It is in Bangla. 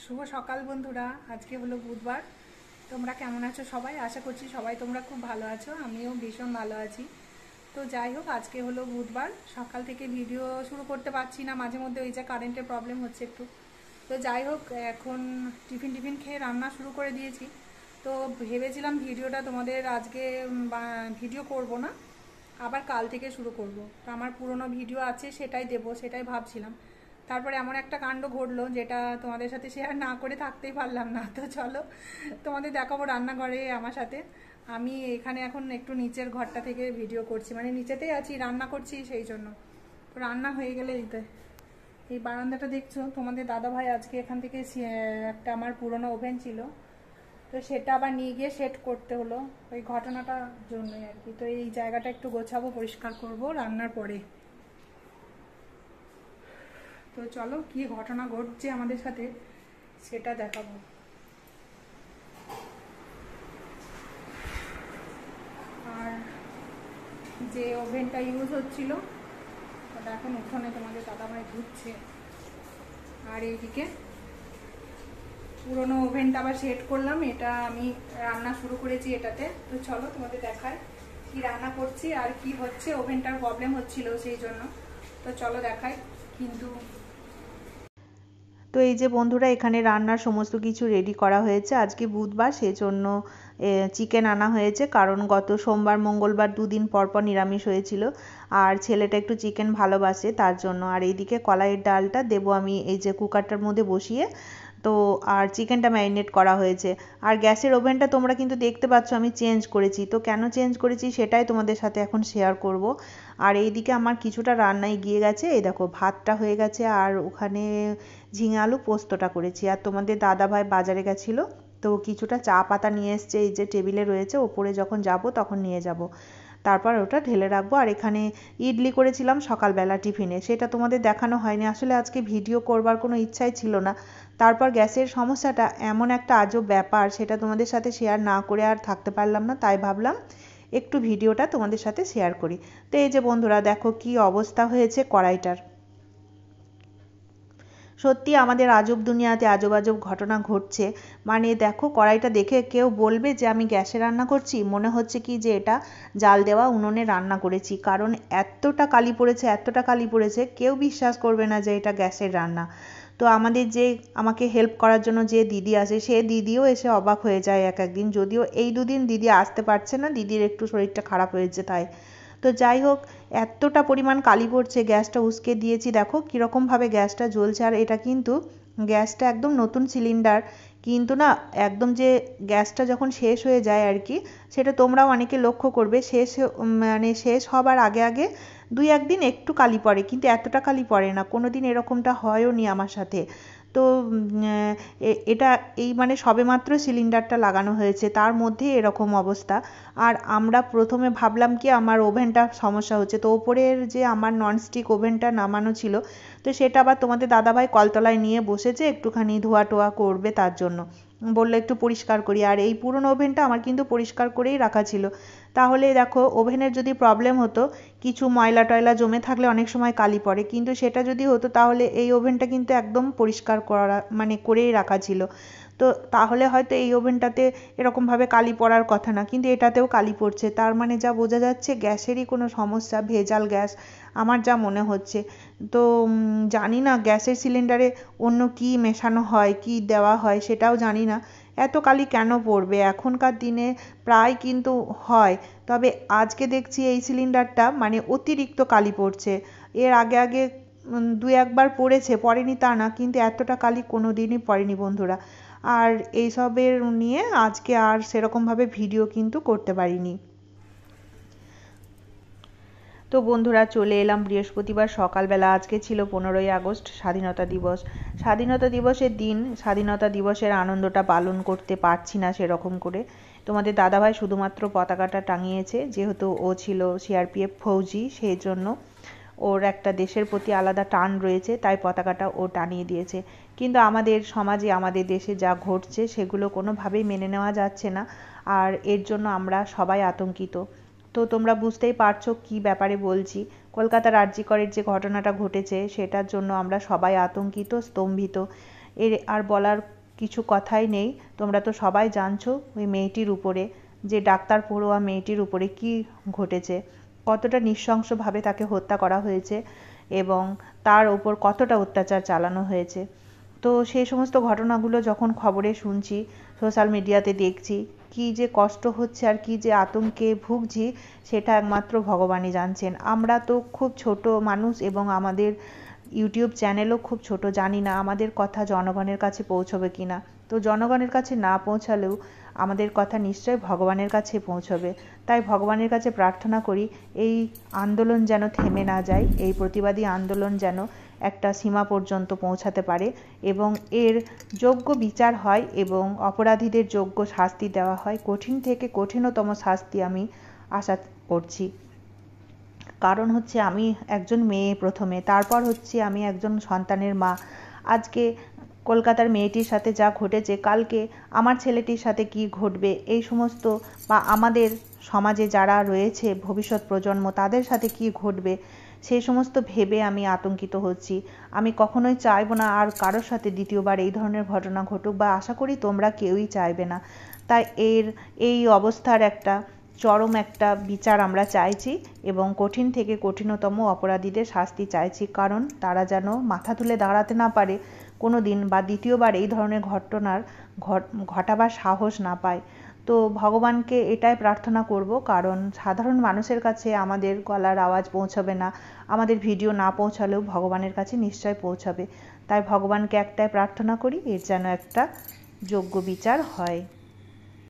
শুভ সকাল বন্ধুরা। আজকে হলো বুধবার। তোমরা কেমন আছো সবাই? আশা করছি সবাই তোমরা খুব ভালো আছো, আমিও ভীষণ ভালো আছি। তো যাই হোক, আজকে হলো বুধবার, সকাল থেকে ভিডিও শুরু করতে পারছি না, মাঝে মধ্যে ওই যে কারেন্টের প্রবলেম হচ্ছে একটু। তো যাই হোক, এখন টিফিন খেয়ে রান্না শুরু করে দিয়েছি। তো ভেবেছিলাম ভিডিওটা তোমাদের আজকে ভিডিও করব না, আবার কাল থেকে শুরু করব। তো আমার পুরনো ভিডিও আছে, সেটাই দেব, সেটাই ভাবছিলাম। তারপরে এমন একটা কাণ্ড ঘটলো যেটা তোমাদের সাথে শেয়ার না করে থাকতেই পারলাম না। তো চলো তোমাদের দেখাবো রান্নাঘরে আমার সাথে। আমি এখানে এখন একটু নিচের ঘরটা থেকে ভিডিও করছি, মানে নিচেতেই আছি, রান্না করছি সেই জন্য। তো রান্না হয়ে গেলে এই বারান্দাটা দেখছো, তোমাদের দাদাভাই আজকে এখান থেকে একটা আমার পুরনো ওভেন ছিল, তো সেটা আবার নিয়ে গিয়ে সেট করতে হলো ওই ঘটনাটার জন্যই আর কি। তো এই জায়গাটা একটু গোছাবো, পরিষ্কার করব রান্নার পরে। তো চলো কি ঘটনা ঘটছে আমাদের সাথে সেটা দেখাবো। আর যে ওভেনটা ইউজ হচ্ছিল ওটা এখন উঠোনে তোমাদের দাদাভাই ধুচ্ছে, আর এইদিকে পুরোনো ওভেনটা আবার সেট করলাম, এটা আমি রান্না শুরু করেছি এটাতে। তো চলো তোমাদের দেখায় কি রান্না করছি আর কি হচ্ছে। ওভেনটার প্রবলেম হচ্ছিল সেই জন্য, তো চলো দেখাই। কিন্তু তো এই যে বন্ধুরা, এখানে রান্নার সমস্ত কিছু রেডি করা হয়েছে। আজকে বুধবার, সেই জন্য চিকেন আনা হয়েছে, কারণ গত সোমবার মঙ্গলবার দুদিন পর পর নিরামিষ হয়েছিল, আর ছেলেটা একটু চিকেন ভালোবাসে তার জন্য। আর এইদিকে কলাইয়ের ডালটা দেবো আমি এই যে কুকারটার মধ্যে বসিয়ে। তো আর চিকেনটা ম্যারিনেট করা হয়েছে। আর গ্যাসের ওভেনটা তোমরা কিন্তু দেখতে পাচ্ছ আমি চেঞ্জ করেছি। তো কেন চেঞ্জ করেছি সেটাই তোমাদের সাথে এখন শেয়ার করব। আর এইদিকে আমার কিছুটা রান্নায় গিয়ে গেছে, এই দেখো ভাতটা হয়ে গেছে, আর ওখানে ঝিঙে আলু পোস্তটা করেছি। আর তোমাদের দাদাভাই বাজারে গেছিলো, তো কিছুটা চা পাতা নিয়ে এসছে, এই যে টেবিলে রয়েছে, ওপরে যখন যাব তখন নিয়ে যাব, তারপর ওটা ঢেলে রাখবো। আর এখানে ইডলি করেছিলাম সকালবেলা টিফিনে, সেটা তোমাদের দেখানো হয়নি, আসলে আজকে ভিডিও করবার কোনো ইচ্ছাই ছিল না। তারপর গ্যাসের সমস্যাটা এমন একটা আজব ব্যাপার, সেটা তোমাদের সাথে শেয়ার না করে আর থাকতে পারলাম না, তাই ভাবলাম একটু ভিডিওটা তোমাদের সাথে শেয়ার করি। তো এই যে বন্ধুরা দেখো কি অবস্থা হয়েছে কড়াইটার। সত্যি আমাদের আজব দুনিয়াতে আজব আজব ঘটনা ঘটছে। মানে দেখো, কড়াইটা দেখে কেউ বলবে যে আমি গ্যাসে রান্না করছি, মনে হচ্ছে কি যে এটা জাল দেওয়া উনুনে রান্না করেছি, কারণ এতটা কালি পড়েছে, এতটা কালি পড়েছে, কেউ বিশ্বাস করবে না যে এটা গ্যাসের রান্না। তো আমাদের যে আমাকে হেল্প করার জন্য যে দিদি আছে, সে দিদিও এসে অবাক হয়ে যায় এক একদিন, যদিও এই দুদিন দিদি আসতে পারছে না, দিদির একটু শরীরটা খারাপ হয়েছে তাই। তো যাই হোক, এতটা পরিমাণ কালি পড়ছে, গ্যাসটা উসকে দিয়েছি, দেখো কীরকমভাবে গ্যাসটা জ্বলছে। আর এটা কিন্তু গ্যাসটা একদম নতুন সিলিন্ডার, কিন্তু না একদম যে গ্যাসটা যখন শেষ হয়ে যায় আর কি, সেটা তোমরাও অনেকে লক্ষ্য করবে, মানে শেষ হবার আগে আগে দুই একদিন একটু কালি পড়ে, কিন্তু এতটা কালি পড়ে না, কোনো দিন এরকমটা হয়ও নি আমার সাথে। তো এটা এই মানে সবেমাত্র সিলিন্ডারটা লাগানো হয়েছে, তার মধ্যে এরকম অবস্থা। আর আমরা প্রথমে ভাবলাম কি আমার ওভেনটা সমস্যা হচ্ছে, তো ওপরের যে আমার ননস্টিক ওভেনটা নামানো ছিল, তো সেটা আবার তোমাদের দাদাভাই কলতলায় নিয়ে বসেছে, একটুখানি ধোয়া টোয়া করবে তার জন্য বললো একটু পরিষ্কার করি। আর এই পুরনো ওভেনটা আমার কিন্তু পরিষ্কার করেই রাখা ছিল, তাহলে দেখো ওভেনের যদি প্রবলেম হতো, কিছু ময়লা টয়লা জমে থাকলে অনেক সময় কালি পড়ে, কিন্তু সেটা যদি হতো তাহলে এই ওভেনটা কিন্তু একদম পরিষ্কার করা মানে করেই রাখা ছিল। তো তাহলে হয়তো এই ওভেনটাতে এরকমভাবে কালি পড়ার কথা না, কিন্তু এটাতেও কালি পড়ছে, তার মানে যা বোঝা যাচ্ছে গ্যাসেরই কোনো সমস্যা, ভেজাল গ্যাস আমার যা মনে হচ্ছে। তো জানি না গ্যাসের সিলিন্ডারে অন্য কি মেশানো হয়, কি দেওয়া হয় সেটাও জানি না, এত কালি কেন পড়বে এখনকার দিনে, প্রায় কিন্তু হয়। তবে আজকে দেখছি এই সিলিন্ডারটা মানে অতিরিক্ত কালি পড়ছে। এর আগে আগে দু একবার পড়েছে, পড়েনি তা না, কিন্তু এতটা কালি কোনো দিনই পড়েনি বন্ধুরা। আর এইসবের নিয়ে আজকে আর সেরকমভাবে ভিডিও কিন্তু করতে পারিনি। তো বন্ধুরা চলে এলাম বৃহস্পতিবার সকালবেলা। আজকে ছিল 15ই আগস্ট, স্বাধীনতা দিবস। স্বাধীনতা দিবসের দিন স্বাধীনতা দিবসের আনন্দটা পালন করতে পারছি না সেরকম করে। তোমাদের দাদাভাই শুধুমাত্র পতাকাটা টাঙিয়েছে, যেহেতু ও ছিল সিআরপিএফ ফৌজি, সেই জন্য ওর একটা দেশের প্রতি আলাদা টান রয়েছে, তাই পতাকাটা ও টানিয়ে দিয়েছে। কিন্তু আমাদের সমাজে আমাদের দেশে যা ঘটছে সেগুলো কোনোভাবেই মেনে নেওয়া যাচ্ছে না, আর এর জন্য আমরা সবাই আতঙ্কিত। তো তোমরা বুঝতেই পারছো কি ব্যাপারে বলছি, কলকাতার আর.জি. করের যে ঘটনাটা ঘটেছে সেটার জন্য আমরা সবাই আতঙ্কিত, স্তম্ভিত। এর আর বলার কিছু কথাই নেই। তোমরা তো সবাই জানছো ওই মেয়েটির উপরে, যে ডাক্তার পড়ুয়া মেয়েটির উপরে কি ঘটেছে, কতটা নৃশংসভাবে তাকে হত্যা করা হয়েছে এবং তার ওপর কতটা অত্যাচার চালানো হয়েছে। তো সেই সমস্ত ঘটনাগুলো যখন খবরে শুনছি, সোশ্যাল মিডিয়াতে দেখছি, কি যে কষ্ট হচ্ছে আর কি যে আতঙ্কে ভুগছি সেটা একমাত্র ভগবানই জানছেন। আমরা তো খুব ছোট মানুষ এবং আমাদের ইউটিউব চ্যানেলও খুব ছোট, জানি না আমাদের কথা জনগণের কাছে পৌঁছবে কি না। তো জনগণের কাছে না পৌঁছালেও আমাদের কথা নিশ্চয়ই ভগবানের কাছে পৌঁছবে। তাই ভগবানের কাছে প্রার্থনা করি এই আন্দোলন যেন থেমে না যায়, এই প্রতিবাদী আন্দোলন যেন একটা সীমা পর্যন্ত পৌঁছাতে পারে এবং এর যোগ্য বিচার হয় এবং অপরাধীদের যোগ্য শাস্তি দেওয়া হয়, কঠিন থেকে কঠিনতম শাস্তি আমি আশা করছি। কারণ হচ্ছে আমি একজন মেয়ে প্রথমে, তারপর হচ্ছে আমি একজন সন্তানের মা। আজকে কলকাতার মেয়েটির সাথে যা ঘটেছে, কালকে আমার ছেলেটির সাথে কি ঘটবে, এই সমস্ত বা আমাদের সমাজে যারা রয়েছে ভবিষ্যৎ প্রজন্ম তাদের সাথে কি ঘটবে সেই সমস্ত ভেবে আমি আতঙ্কিত হচ্ছি। আমি কখনোই চাইবো না আর কারোর সাথে দ্বিতীয়বার এই ধরনের ঘটনা ঘটুক, বা আশা করি তোমরা কেউই চাইবে না। তাই এই অবস্থার একটা চরম একটা বিচার আমরা চাইছি এবং কঠিন থেকে কঠিনতম অপরাধীদের শাস্তি চাইছি, কারণ তারা যেন মাথা তুলে দাঁড়াতে না পারে কোনো দিন, বা দ্বিতীয়বার এই ধরনের ঘটনার ঘটাবার সাহস না পায়। তো ভগবানকে এটাই প্রার্থনা করব, কারণ সাধারণ মানুষের কাছে আমাদের গলার আওয়াজ পৌঁছাবে না, আমাদের ভিডিও না পৌঁছালেও ভগবানের কাছে নিশ্চয় পৌঁছাবে। তাই ভগবানকে একটাই প্রার্থনা করি, এর যেন একটা যোগ্য বিচার হয়।